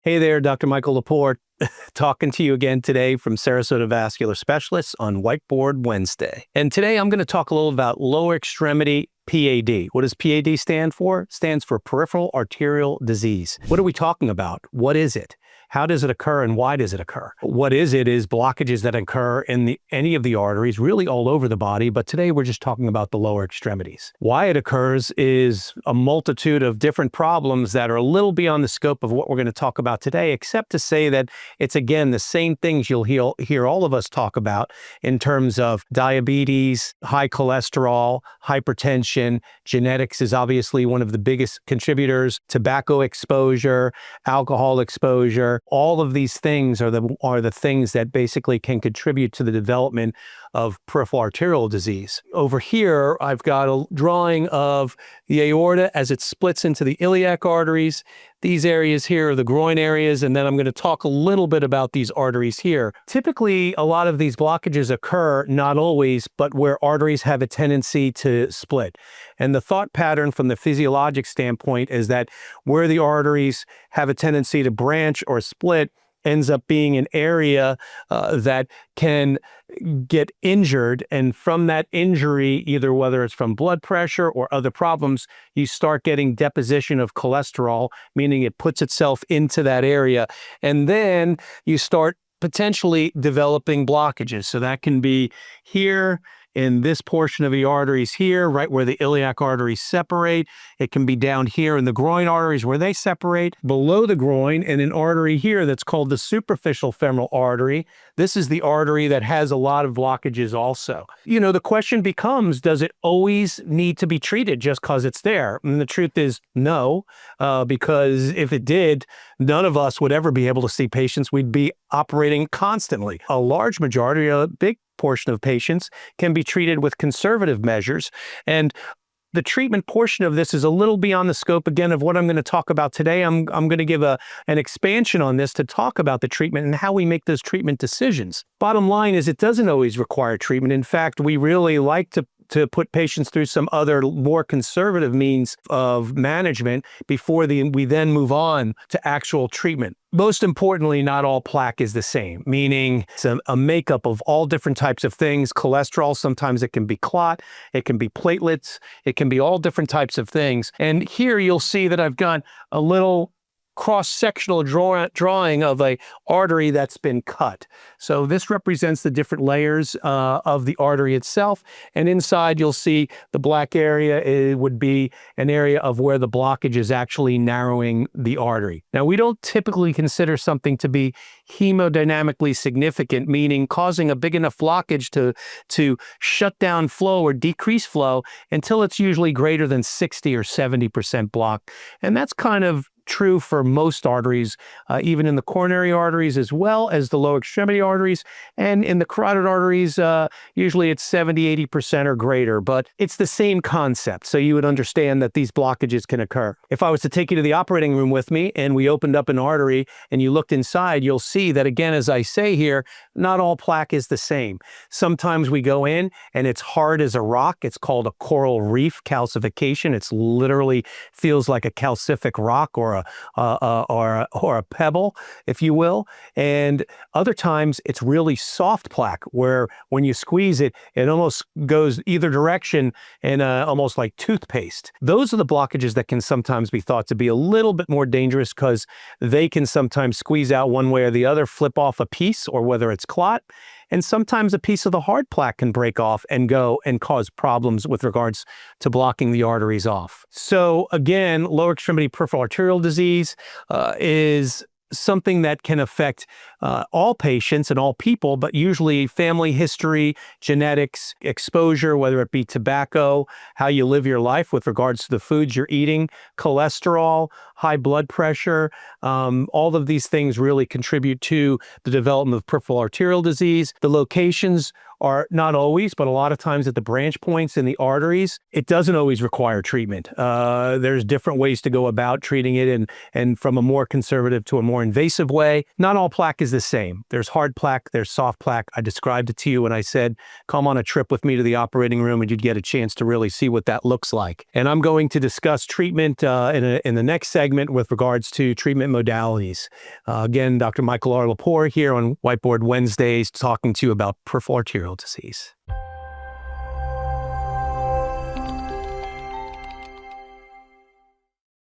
Hey there, Dr. Michael Lepore, talking to you again today from Sarasota Vascular Specialists on Whiteboard Wednesday. And today I'm going to talk a little about lower extremity PAD. What does PAD stand for? It stands for Peripheral Arterial Disease. What are we talking about? What is it? How does it occur and why does it occur? What is it is blockages that occur in any of the arteries, really all over the body, but today we're just talking about the lower extremities. Why it occurs is a multitude of different problems that are a little beyond the scope of what we're going to talk about today, except to say that it's, again, the same things you'll hear all of us talk about in terms of diabetes, high cholesterol, hypertension. Genetics is obviously one of the biggest contributors, tobacco exposure, alcohol exposure. All of these things are the things that basically can contribute to the development of peripheral arterial disease. Over here, I've got a drawing of the aorta as it splits into the iliac arteries. These areas here are the groin areas, and then I'm going to talk a little bit about these arteries here. Typically, a lot of these blockages occur, not always, but where arteries have a tendency to split. And the thought pattern from the physiologic standpoint is that where the arteries have a tendency to branch or split ends up being an area that can get injured, and from that injury, either whether it's from blood pressure or other problems, you start getting deposition of cholesterol, meaning it puts itself into that area, and then you start potentially developing blockages. So that can be here in this portion of the arteries here, right where the iliac arteries separate. It can be down here in the groin arteries where they separate, below the groin, and an artery here that's called the superficial femoral artery. This is the artery that has a lot of blockages also. You know, the question becomes, does it always need to be treated just because it's there? And the truth is no, because if it did, none of us would ever be able to see patients. We'd be operating constantly. A large majority, a big portion of patients can be treated with conservative measures. And the treatment portion of this is a little beyond the scope, again, of what I'm going to talk about today. I'm going to give an expansion on this to talk about the treatment and how we make those treatment decisions. Bottom line is it doesn't always require treatment. In fact, we really like to put patients through some other more conservative means of management before we then move on to actual treatment. Most importantly, not all plaque is the same, meaning it's a makeup of all different types of things. Cholesterol, sometimes it can be clot, it can be platelets, it can be all different types of things. And here you'll see that I've got a little cross-sectional drawing of a artery that's been cut. So this represents the different layers of the artery itself, and inside you'll see the black area. It would be an area of where the blockage is actually narrowing the artery. Now, we don't typically consider something to be hemodynamically significant, meaning causing a big enough blockage to shut down flow or decrease flow until it's usually greater than 60 or 70% blocked. And that's kind of true for most arteries, even in the coronary arteries as well as the lower extremity arteries. And in the carotid arteries, usually it's 70, 80% or greater, but it's the same concept. So you would understand that these blockages can occur. If I was to take you to the operating room with me and we opened up an artery and you looked inside, you'll see that, again, as I say here, not all plaque is the same. Sometimes we go in and it's hard as a rock. It's called a coral reef calcification. It's literally feels like a calcific rock or a pebble, if you will. And other times it's really soft plaque where when you squeeze it, it almost goes either direction and almost like toothpaste. Those are the blockages that can sometimes be thought to be a little bit more dangerous because they can sometimes squeeze out one way or the other, flip off a piece, or whether it's clot. And sometimes a piece of the hard plaque can break off and go and cause problems with regards to blocking the arteries off. So again, lower extremity peripheral arterial disease is something that can affect all patients and all people, but usually family history, genetics, exposure, whether it be tobacco, how you live your life with regards to the foods you're eating, cholesterol, high blood pressure, all of these things really contribute to the development of peripheral arterial disease. The locations are not always, but a lot of times at the branch points in the arteries, it doesn't always require treatment. There's different ways to go about treating it, and from a more conservative to a more invasive way. Not all plaque is the same. There's hard plaque, there's soft plaque. I described it to you when I said, come on a trip with me to the operating room and you'd get a chance to really see what that looks like. And I'm going to discuss treatment in the next segment with regards to treatment modalities. Again, Dr. Michael Lepore here on Whiteboard Wednesdays talking to you about peripheral arterial disease.